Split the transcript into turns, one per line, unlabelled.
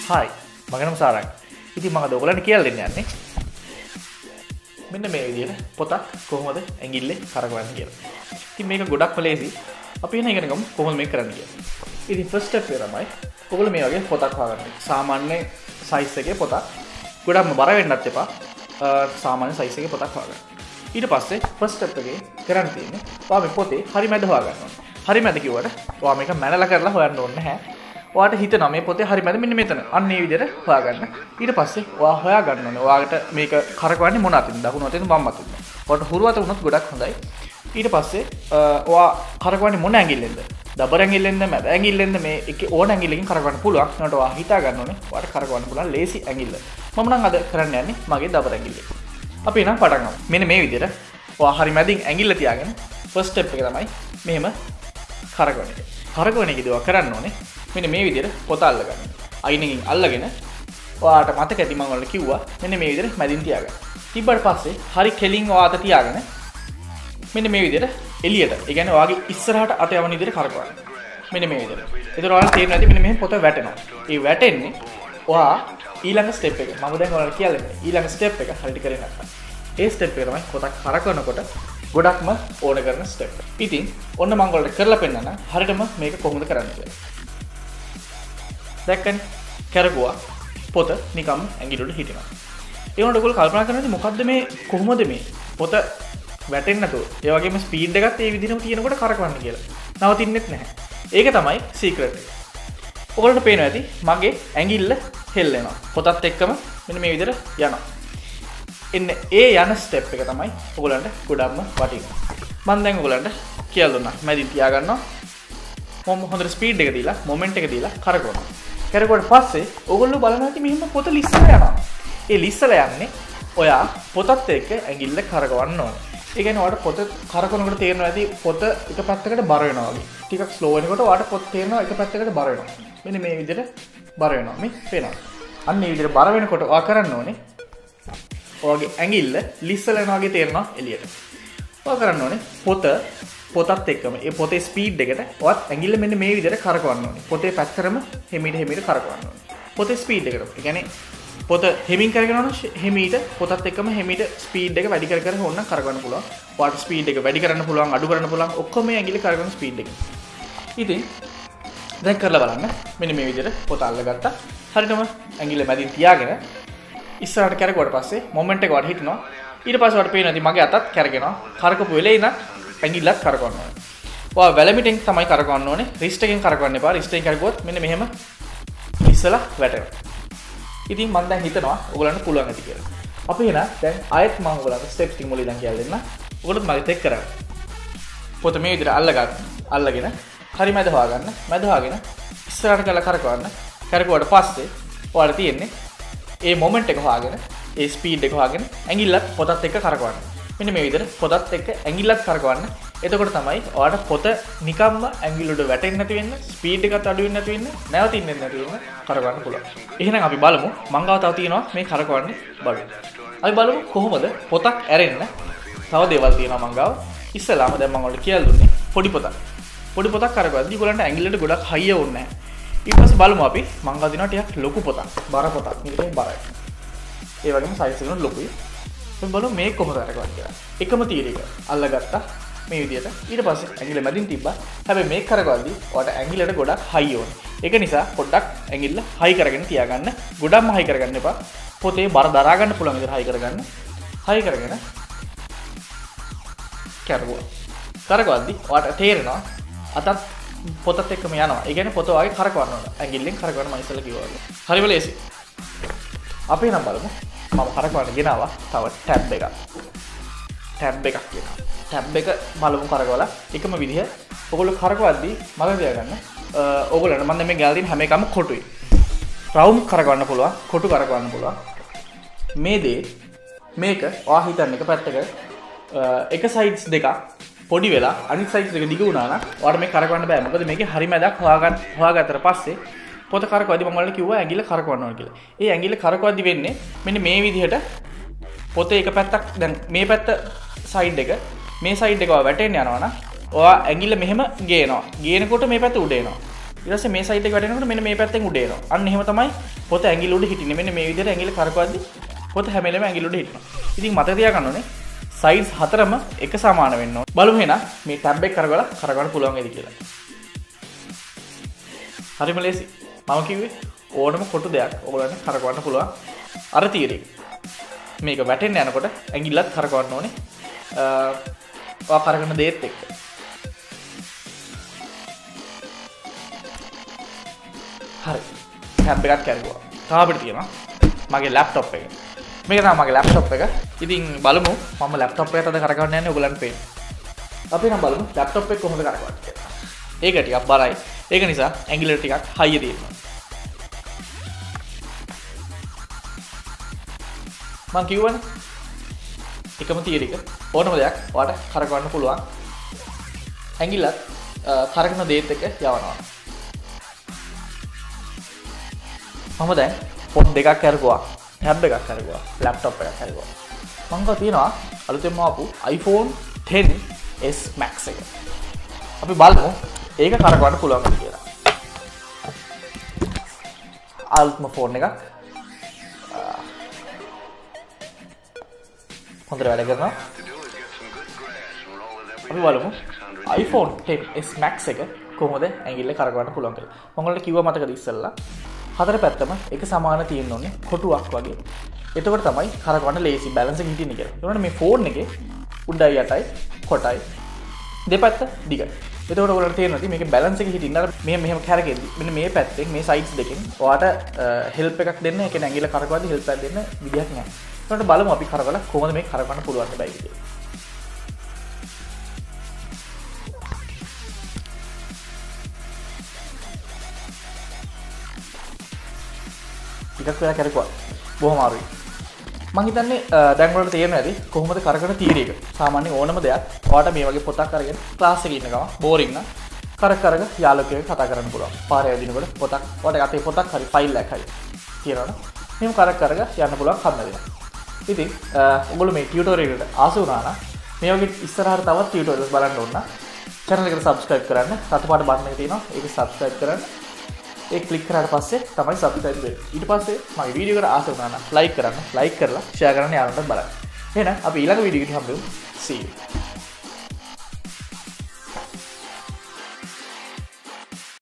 Hi මගේ නම සාරංග. ඉතින් මම අද ඔයගලන්ට කියලා දෙන්න යන්නේ මෙන්න මේ විදිහට පොතක් කොහොමද ඇඟිල්ලේ කරකවන්නේ කියලා. ඉතින් මේක ගොඩක්ම ලේසි. අපි එන ඉගෙන ගමු කොහොමද මේක කරන්නේ කියලා. ඉතින් ෆස්ට් ස්ටෙප් එක තමයි ඔයගොල්ලෝ මේ වගේ පොතක් හොයාගන්න. සාමාන්‍ය සයිස් එකේ පොතක්. ගොඩක්ම බර වෙන්නත් එපා. සාමාන්‍ය සයිස් එකේ පොතක් හොයාගන්න. ඊට පස්සේ ෆස්ට් ස්ටෙප් එකේ කරන්න තියෙන්නේ ඔයා මේ පොතේ හරි මැද හොයාගන්න ඕනේ. හරි මැද කිව්වට ඔයා මේක මැනලා කරලා හොයන්න ඕනේ නැහැ. ඔයාට හිතනවා මේ පොතේ හරි මැද මෙන්න මෙතන. අන්න ඒ විදිහට හොයාගන්න. ඊට පස්සේ ඔයා හොයාගන්න ඕනේ. ඔයාලට මේක කරකවන්නේ මොන අතින්ද? දකුණු අතින්ද වම් අතින්ද? ඔයාට හුරු අත වුණොත් ගොඩක් හොඳයි. ඊට පස්සේ ඔයා කරකවන්නේ මොන ඇඟිල්ලෙන්ද? දබර ඇඟිල්ලෙන්ද? මැද ඇඟිල්ලෙන්ද? මේ එකේ ඕන ඇඟිල්ලකින් කරකවන්න පුළුවන්. ඒකට ඔයා හිතා ගන්න ඕනේ. ඔයාට කරකවන්න පුළුවන් ලේසි ඇඟිල්ල. මම නම් අද කරන්න යන්නේ මගේ දබර ඇඟිල්ලෙන්. අපි එනම් පටන් ගමු. මෙන්න මේ විදිහට ඔයා හරි මැදින් ඇඟිල්ල තියාගෙන ෆස්ට් ස්ටෙප් එක තමයි මෙහෙම කරකවන එක. කරකවන එකේදී ඔයා කරන්න ඕනේ මෙන්න මේ විදිහට පොත අල්ලගන්න. අයිනකින් අල්ලගෙන ඔයාට මතක ඇති මම ඔයාලට කිව්වා මෙන්න මේ විදිහට මැදින් තියාගන්න. තිබ්බට පස්සේ හරි කෙලින් ඔයාට තියාගෙන මෙන්න මේ විදිහට එළියට. ඒ කියන්නේ ඔයාගේ ඉස්සරහට අත යවන විදිහට කරකවන්න. මෙන්න මේ විදිහට. ඒතර ඔයාලට තේරෙන්නේ නැති මෙන්න මෙහෙම පොත වැටෙනවා. ඒ වැටෙන්නේ ඔයා ඊළඟ ස්ටෙප් එක. මම දැන් ඔයාලට කියලා දෙන්නේ. ඊළඟ ස්ටෙප් එක හරියට කරේ නැත්නම්. ඒ ස්ටෙප් එක තමයි පොතක් කරකවනකොට ගොඩක්ම ඕන කරන ස්ටෙප් එක. ඉතින් ඔන්න මම ඔයාලට කරලා පෙන්නන්න හරියටම මේක කොහොමද කරන්නේ කියලා. දැක්කනේ කරකුවා පොත නිකම් ඇඟිල්ලට හිටිනවා. ඒ වුණාට ඔයගොල්ලෝ කල්පනා කරන්නේ මොකද්ද මේ කොහොමද මේ පොත වැටෙන්නේ නැතුව ඒ වගේම ස්පීඩ් එකත් ඒ විදිහටම තියෙනකොට කරකවන්නේ කියලා. නවතින්නෙත් නැහැ. ඒක තමයි සීක්‍රට් එක. ඔයගොල්ලන්ට පේනවා ඇති මගේ ඇඟිල්ල හෙල්ලෙනවා. පොතත් එක්කම මෙන්න මේ විදිහට යනවා. එන්න ඒ යන ස්ටෙප් එක තමයි ඔයගොල්ලන්ට ගොඩක්ම වටින්නේ. මම දැන් ඔයගොල්ලන්ට කියලා දුන්නා. මැදින් තියා ගන්නවා. මොම හොඳට ස්පීඩ් එක දීලා මොමන්ට් එක දීලා කරකවනවා. කරකවුවට පස්සේ ඔයගොල්ලෝ බලනවා ඇති මෙහෙම පොත ලිස්සලා යනවා. ඒ ලිස්සලා යන්නේ ඔයා පොතත් එක්ක ඇඟිල්ල කරකවන්න ඕනේ. ඒ කියන්නේ ඔයාලට පොත කරකවනකොට තේරෙනවා ඇති පොත එක පැත්තකට බර වෙනවා වගේ. ටිකක් ස්ලෝ වෙනකොට ඔයාලට පොත තේරෙනවා එක පැත්තකට බර වෙනවා. මෙන්න මේ විදිහට බර වෙනවා. මේ පේනවා. අන්න මේ විදිහට බර වෙනකොට ඔයා කරන්න ඕනේ ඔයාගේ ඇඟිල්ල ලිස්සලා යනවා වගේ තේරෙනවා එළියට. ඔයා කරන්න ඕනේ පොතත් එක්කම ඒ පොතේ ස්පීඩ් එකට ඔයත් ඇඟිල්ල මෙන්න මේ විදිහට කරකවන්න ඕනේ. පොතේ පැත්තරම හිමීට කරකවන්න ඕනේ. පොතේ ස්පීඩ් එකට. ඒ කියන්නේ පොත හෙමින් කරගෙන යනවා හිමීට පොතත් එක්කම හිමීට ස්පීඩ් එක වැඩි කර ඕනනම් කරකවන්න පුළුවන්. ඔයාට ස්පීඩ් එක වැඩි කරන්න පුළුවන්, අඩු කරන්න පුළුවන්. ඔක්කොම මේ ඇඟිල්ල කරකවන ස්පීඩ් එක. ඉතින් දැන් කරලා බලන්න. මෙන්න මේ විදිහට පොත අල්ලගත්තා. හරියටම ඇඟිල්ල මැදින් තියාගෙන ඉස්සරහට කරකවුවට පස්සේ මොමන්ට් එක වඩ හිටිනවා. ඊට පස්සේ ඔයාලට පේනවා ඉතින් මගේ අතත් කරගෙනවා. කරකපු වෙලේ ඉඳන් ඇඟිල්ලත් කරකවන්න ඕනේ. ඔයා වැලමිටෙන් තමයි කරකවන්න ඕනේ. රිස්ට් එකෙන් කරකවන්න එපා. රිස්ට් එකෙන් කරකවුවොත් මෙන්න මෙහෙම ඉස්සලා වැටෙනවා. ඉතින් මම දැන් හිතනවා ඔයගලන්ට පුළුවන් ඇති කියලා. අපි එන දැන් ආයෙත් මම ඔයගලන්ට ස්ටෙප්ස් ටික මුලින් ඉඳන් කියලා දෙන්න. ඔයගොල්ලොත් මගෙත් එක්ක කරන්න. පොත මේ විදිහට අල්ලගෙන හරි මැද හොයාගන්න. මැද හොයාගෙන ඉස්සරහට කරලා කරකවන්න. කරකවුවට පස්සේ ඔයාලට තියෙන්නේ ඒ මොමන්ට් එක හොයාගෙන ඒ ස්පීඩ් එක හොයාගෙන ඇඟිල්ලත් පොතත් එක්ක කරකවන්න. මෙන්න මේ විදිහට පොතත් එක්ක ඇඟිල්ලත් කරකවන්න. එතකොට තමයි ඔයාලට පොත නිකම්ම ඇඟිල්ල උඩ වැටෙන්නේ නැති වෙන්න, ස්පීඩ් එකත් අඩු වෙන්නේ නැති වෙන්න, නැවතින්නේ නැති වෙන්න කරකවන්න පුළුවන්. එහෙනම් අපි බලමු මං ගාව තව තියෙනවා මේ කරකවන්නේ බලමු. අපි බලමු කොහොමද පොතක් ඇරෙන්න. තව දේවල් තියෙනවා මං ගාව. ඉස්සලාම දැන් මම ඔයාලට කියලා දුන්නේ පොඩි පොතක්. පොඩි පොතක් කරකවද්දී ඒගොල්ලන්ට ඇඟිල්ලට ගොඩක් හයිය ඕනේ නැහැ. ඊට පස්සේ බලමු අපි මං ගාව තියෙනවා ටිකක් ලොකු පොතක්. බර පොතක්. මේකේ බරයි. ඒ වගේම සයිස් එක ලොකුයි. අපි බලමු මේක කොහොමද කරකවන්නේ කියලා. එකම තීරයක අල්ලගත්තා මේ විදිහට. ඊට පස්සේ ඇඟිල්ල මැදින් තිබ්බා. හැබැයි මේක කරකවද්දී ඔයාට ඇඟිල්ලට ගොඩක් හයි ඕනේ. ඒක නිසා පොඩ්ඩක් ඇඟිල්ල හයි කරගෙන තියාගන්න. ගොඩක්ම හයි කරගන්න එපා. පොතේ බර දරා ගන්න පුළුවන් විදිහට හයි කරගන්න. හයි කරගෙන කරකවුවා. කරකවද්දී ඔයාට තේරෙනවා අතත් පොතත් එක්කම යනවා. ඒ කියන්නේ පොත වගේ කරකවන්න ඕන. ඇඟිල්ලෙන් කරකවන්න මම ඉස්සෙල්ලා කිව්වා වගේ. හරිම ලේසි. අපි නම් බලමු. මම කරකවන්න ගෙනාවා තව ටැබ් එකක්. ටැබ් එකක් ගෙනාවා. ටැබ් එක බලමු කරකවලා එකම විදිහ. ඔයගොල්ලෝ කරකවද්දී මම තියාගන්න. ඔයගොල්ලන්ට මම මේ ගාලා තියෙන හැම එකම කොටුයි. රවුම් කරකවන්න පුළුවන්, කොටු කරකවන්න පුළුවන්. මේ දේ මේක ඔයා හිතන්න එක පැත්තක එක සයිඩ්ස් දෙකක් පොඩි වෙලා අනිත් සයිඩ්ස් දෙක දිග වුණා නම් ඔයාලට මේක කරකවන්න බෑ. මොකද මේකේ හරි මැදක් හොයාගත්තට පස්සේ පොත කරකවද්දී මම ඔයාලට කිව්වා ඇඟිල්ල කරකවන්න ඕන කියලා. ඒ ඇඟිල්ල කරකවද්දී වෙන්නේ මෙන්න මේ විදිහට පොතේ එක පැත්තක් දැන් මේ පැත්ත සයිඩ් එක මේ සයිඩ් එක වැටෙන්න යනවා නම් ඔයා ඇඟිල්ල මෙහෙම ගේනවා. ගේනකොට මේ පැත්ත උඩ එනවා. ඊට පස්සේ මේ සයිඩ් එක වැටෙනකොට මෙන්න මේ පැත්තෙන් උඩ එනවා. අන්න එහෙම තමයි පොත ඇඟිලි උඩ හිටින්නේ. මෙන්න මේ විදිහට ඇඟිලි කරකවද්දි පොත හැම වෙලේම ඇඟිලි උඩ හිටිනවා. ඉතින් මතක තියාගන්න ඕනේ සයිඩ්ස් හතරම එක සමාන වෙන්න ඕනේ. බලමු එහෙනම් මේ ටැබ් එක කරකවන්න පුළුවන් වේද කියලා. හරිම ලේසි. මම කිව්වේ ඕනම කොටු දෙයක් ඔයගොල්ලන්ට කරකවන්න පුළුවන්. අර තීරේ. මේක වැටෙන්න යනකොට ඇඟිල්ලත් කරකවන්න ඕනේ. ඔයා කරගෙන දෙයත් එක්ක. හරි. ටැබ් එකක් කැරගුවා. තාම අපිට තියෙනවා මගේ ලැප්ටොප් එක. මේක තමයි මගේ ලැප්ටොප් එක. ඉතින් බලමු මම ලැප්ටොප් එකට අද කරකවන්න යන්නේ ඔයගොල්ලන්ට පේන්න. අපි නම් බලමු ලැප්ටොප් එක කොහොමද කරකවන්නේ කියලා. ඒක ටිකක් බරයි. ඒක නිසා ඇඟිල්ලට ටිකක් හයිය දෙන්න. මම කිව්වනේ එකම තියරික ඕනම දෙයක් ඔයාලට කරකවන්න පුළුවන්. ඇඟිල්ලත් කරකවන දේත් එක්ක යවනවා. මම දැන් ෆෝන් දෙකක් කරගුවා. ටැබ් එකක් කරගුවා. ලැප්ටොප් එකක් කරගුවා. මම ගාව තියෙනවා අලුතෙන්ම ආපු iPhone XS Max එක. අපි බලමු ඒක කරකවන්න පුළුවන්ද කියලා. අලුත්ම ෆෝන් එකක්. හොඳට වැඩ කරනවා. අපි බලමු iPhone XS Max එක කොහොමද ඇඟිල්ල කරකවන්න පුළුවන් කියලා. මම ඔයාලට කිව්වා මතකද ඉස්සෙල්ලා හතර පැත්තම එක සමාන තියෙන්න ඕනේ කොටුවක් වගේ. එතකොට තමයි කරකවන්න ලේසි බැලන්ස් එක හිටින්නේ කියලා. ඒනොට මේ ෆෝන් එකේ උඩයි යටයි කොටයි දෙපැත්ත දිගයි. එතකොට ඔයාලට තේරෙනවා මේකේ බැලන්ස් එක හිටින්න අර මෙහෙම කැරකෙද්දි මෙන්න මේ පැත්තෙන් මේ සයිඩ්ස් දෙකෙන් ඔයාට හෙල්ප් එකක් දෙන්න. ඒ කියන්නේ ඇඟිල්ල කරකවද්දි හෙල්ප් එකක් දෙන්න විදියක් නැහැ. ඒනොට බලමු අපි කරකවලා කොහොමද මේක කරකවන්න පුළුවන් බයි කියලා. ටිකක් වෙලා කරකවුවා. බොහොම අමාරුයි. මම හිතන්නේ දැන් වලට තේරෙන්නේ නැති කොහොමද කරකවන තීරය එක. සාමාන්‍යයෙන් ඕනම දෙයක් ඔයාලට මේ වගේ පොතක් අරගෙන ක්ලාස් එකේ ඉන්න ගමන් බෝරින් නම් කරක යාළුවෙක් කතා කරන්න පුළුවන්. පාරේ යදිනකොට පොතක් ඔයාලට අතේ පොතක් හරි ෆයිල් එකක් හරි තියෙනවනේ. මේක කරක යන්න පුළුවන් කන්න දෙනවා. ඉතින් ඔයගොල්ලෝ මේ ටියුටෝරියල් එකට ආස වුණා නම් මේ වගේ ඉස්සරහට තවත් ටියුටෝරියල්ස් බලන්න ඕන නම් channel එකට subscribe කරන්න. රතුපාට බටන් එක තියෙනවා. ඒක subscribe කරන්න. ඒක ක්ලික් කරාට පස්සේ තමයි subscribe වෙන්නේ. ඊට පස්සේ මගේ වීඩියෝ එකට ආස වුණා නම් like කරන්න. like කරලා share කරන්න යාළුවන්ට බලන්න. එහෙනම් අපි ඊළඟ වීඩියෝ එකට හම්බෙමු. see you.